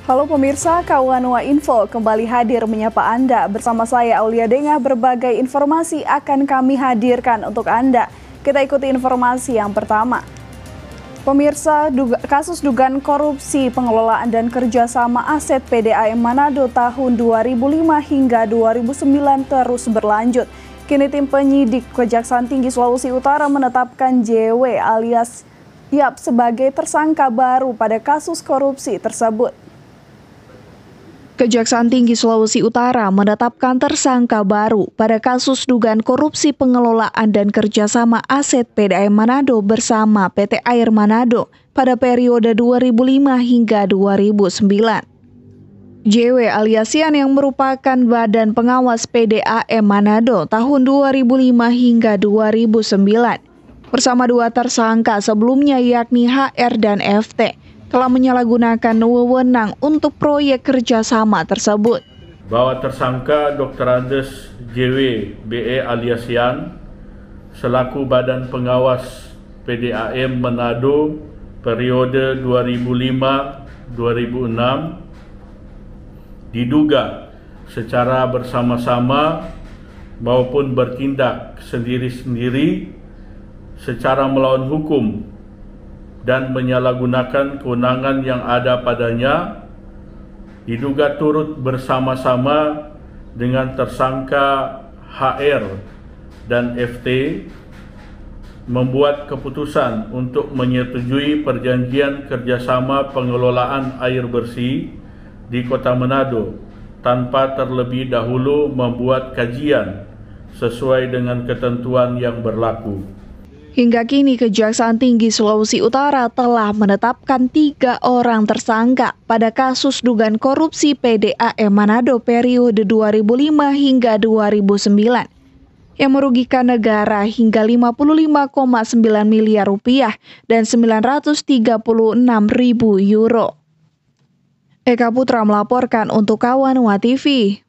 Halo pemirsa, Kawanua Info kembali hadir menyapa Anda. Bersama saya Aulia Denga, berbagai informasi akan kami hadirkan untuk Anda. Kita ikuti informasi yang pertama. Pemirsa, kasus dugaan korupsi pengelolaan dan kerjasama aset PDAM Manado tahun 2005 hingga 2009 terus berlanjut. Kini tim penyidik Kejaksaan Tinggi Sulawesi Utara menetapkan JW alias Yap sebagai tersangka baru pada kasus korupsi tersebut. Kejaksaan Tinggi Sulawesi Utara menetapkan tersangka baru pada kasus dugaan korupsi pengelolaan dan kerjasama aset PDAM Manado bersama PT Air Manado pada periode 2005 hingga 2009. JW alias Yan yang merupakan badan pengawas PDAM Manado tahun 2005 hingga 2009 bersama dua tersangka sebelumnya yakni HR dan FT telah menyalahgunakan wewenang untuk proyek kerjasama tersebut. Bahwa tersangka Dr. Andes JW BE alias Yan selaku Badan Pengawas PDAM Manado periode 2005-2006 diduga secara bersama-sama maupun bertindak sendiri-sendiri secara melawan hukum dan menyalahgunakan kewenangan yang ada padanya, diduga turut bersama-sama dengan tersangka HR dan FT membuat keputusan untuk menyetujui perjanjian kerjasama pengelolaan air bersih di Kota Manado tanpa terlebih dahulu membuat kajian sesuai dengan ketentuan yang berlaku. Hingga kini Kejaksaan Tinggi Sulawesi Utara telah menetapkan 3 orang tersangka pada kasus dugaan korupsi PDAM Manado periode 2005 hingga 2009 yang merugikan negara hingga 55,9 miliar rupiah dan 936.000 euro. Eka Putra melaporkan untuk Kawanua TV.